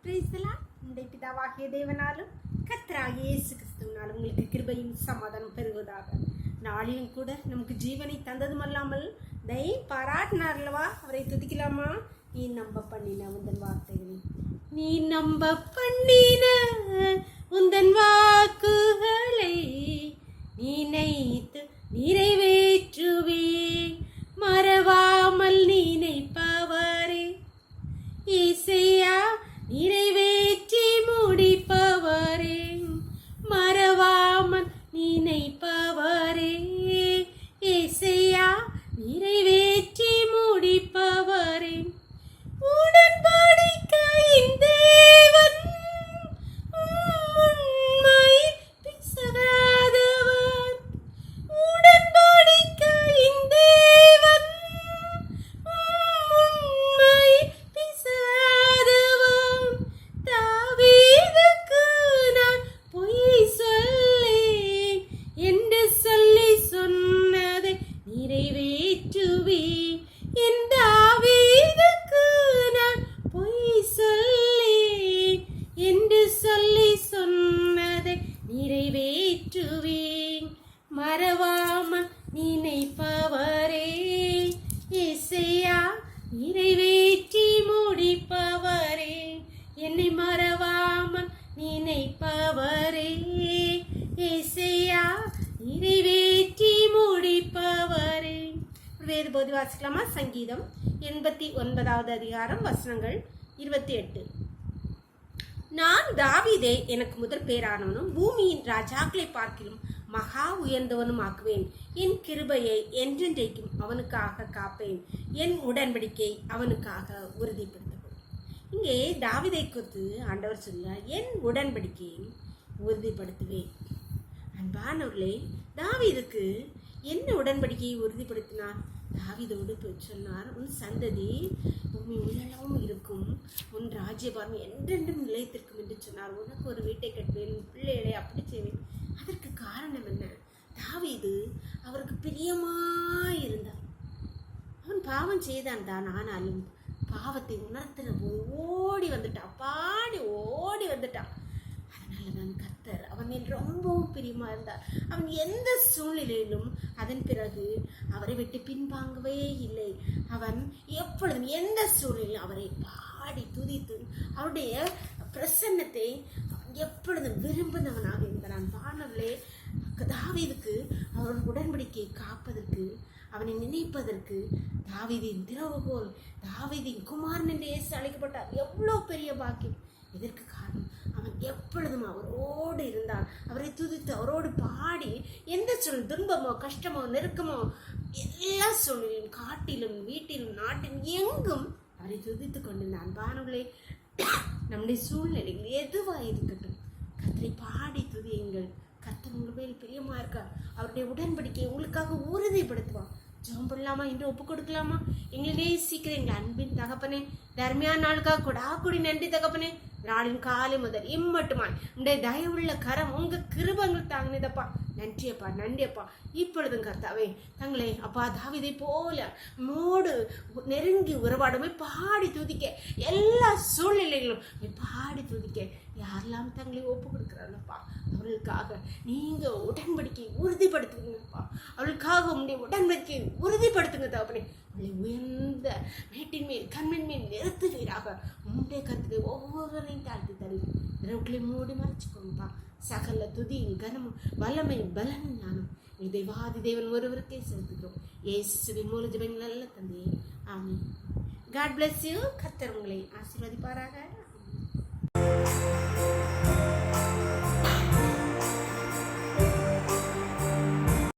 நம்முடைய பிதாவாகிய தேவனாலும் கர்த்தராகிய இயேசு கிறிஸ்துவினாலும் உங்களுக்கு கிருபையும் சமாதானம் பெறுவதாக. நாளிலும் கூட நமக்கு ஜீவனை தந்ததும் அல்லாமல் தயை பாராட்டினார் அல்லவா, அவரை துதிக்கலாமா? நீ நம்ப பண்ணின உந்தன் வார்த்தைகளை, நீ நம்ப பண்ணின உந்தன் வாக்குகளை நினைத்து நிறைவேற்றுவே, மறவாமல் நினைப்பவரே இசையா, நிறைவேற்றி முடிப்பவரே, மறவாமல் நினைப்பவரே இசையா, நிறைவேற்றி முடிப்பவரே, உடன்படிக்கையின் தேவன், உண்மை பிசகாதவர், உடன்படிக்கையின் தேவன், உண்மை பிசகாதவர், தாவீதுக்கு நான் பொய் சொல்லேன் என்று சொல்லி சொன்னதை நிறைவேற்றுவேன். என் தாவீதுக்கு நான் பொய் சொல்லேன் என்று சொல்லி சொன்னதை நிறைவேற்றுவேன், மறவாமல் நினைப்பவரே இசையா, நிறைவேற்றி முடிப்பவரே, என்னை மறவாமல் நினைப்பவரே இசையா, நிறைவேற்றி முடிப்பவரே. வேறு போது வாசிக்கலாமா? சங்கீதம் 89வது அதிகாரம் வசனங்கள் 28. நான் தாவீதை எனக்கு முதற் பேரானவனும் பூமியின் ராஜாக்களை பார்க்கிலும் மகா உயர்ந்தவனும் ஆக்குவேன். என் கிருபையை என்றென்றைக்கும் அவனுக்காக காப்பேன், என் உடன்படிக்கை அவனுக்காக உறுதிப்படுத்தப்படும். இங்கே தாவீதை குறித்து ஆண்டவர் சொல்ல, என் உடன்படிக்கையை உறுதிப்படுத்துவேன். அன்பானவர்களே, தாவீதுக்கு என்ன உடன்படிக்கையை உறுதிப்படுத்தினார்? தாவீதோடு சொன்னார், உன் சந்ததி பூமி உலகமும் இருக்கும், உன் ராஜ்யபாரம் என்றென்றும் நிலைத்திருக்கும் என்று சொன்னார். உனக்கு ஒரு வீட்டை கட்டுவேன், பிள்ளைகளை அப்படி செய்வேன். அதற்கு காரணம் என்ன? தாவீது அவருக்கு பிரியமாயிருந்தார். அவன் பாவம் செய்தான் தான், ஆனாலும் பாவத்தை உணர்த்தின போது ஓடி வந்துட்டான், பாடி ஓடி வந்துட்டான். அதனாலதான் கர்த்தர் அவன் மேல் ரொம்பவும் பிரியமா இருந்தார். அவன் எந்த சூழ்நிலையிலும் அதன் பிறகு அவரை விட்டு பின்வாங்கவே இல்லை. அவன் எப்பொழுதும் எந்த சூழ்நிலையிலும் அவரை பாடி துதித்து அவருடைய பிரசன்னத்தை எப்பொழுதும் விரும்பினவனாக இருந்தான். பாடலே தாவீதுக்கு அவருடைய உடன்படிக்கையை காப்பதற்கு, அவனை நினைப்பதற்கு தாவீதின் திறவுகோல், தாவீதின் குமாரன் என்று இயேசு அழைக்கப்பட்டார். எவ்வளோ பெரிய பாக்கியம்! இதற்கு காரணம் அவன் எப்பொழுதும் அவரோடு இருந்தான். அவரை துதித்து அவரோடு பாடி எந்த சூழ்நிலை, துன்பமோ கஷ்டமோ நெருக்கமோ எல்லா சூழ்நிலையும், காட்டிலும் வீட்டிலும் நாட்டிலும் எங்கும் அவரை துதித்து கொண்டிருந்தான். பானங்களே, நம்முடைய சூழ்நிலைகள் எதுவாக இருக்கட்டும், கர்த்தரை பாடி துதியுங்கள். கர்த்தர் உங்கள் மேல் பிரியமா இருக்கார். அவருடைய உடன்படிக்கையை உங்களுக்காக உறுதிப்படுத்துவான். ஜெபம் பண்ணலாமா? இன்று ஒப்பு கொடுக்கலாமா? எங்களை நேசிக்கிற எங்கள் அன்பின் தகப்பனே, தர்மையான நாளுக்காக கொடாக்குடி நன்றி தகப்பனே. நாளின் காலை முதல் இம்மட்டுமாய் உடைய தயவுள்ள கரம் உங்க கிருபங்கள் தாங்கினதப்பா. நன்றியப்பா, நன்றியப்பா. இப்பொழுதும் கர்த்தாவே தங்களை அப்பா தாவீதை போல மோடு நெருங்கி உறவாடுமே பாடி துதிக்க, எல்லா சூழ்நிலைகளும் பாடி துதிக்க யாரெல்லாம் தங்களை ஒப்பு கொடுக்குறாங்கப்பா, அவர்களுக்காக நீங்க உடன்படிக்கை உறுதிப்படுத்துவீங்கப்பா. அவளுக்காக உங்களுடைய உடன்படிக்கை உறுதிப்படுத்துங்க தகப்பனே. அவளை உயர்ந்த மேட்டின் மேல் கண்ணின் மேல் நிறுத்துவீராக. உங்களுடைய கருத்துக்கு ஒவ்வொருவரையும் தாழ்த்தி தருவீங்க. இரவுகளை மூடி மறைச்சுக்கோங்கப்பா. சகல துதியும் கனமும் வல்லமையும் பலனும் ஞானம் தேவாதி தேவன் ஒருவருக்கே செலுத்துகிறோம். இயேசுவின் மூலம் ஜெபங்கள் நல்ல தந்தையே, ஆமென். God bless you. கர்த்தர் உங்களை ஆசீர்வதிப்பாராக.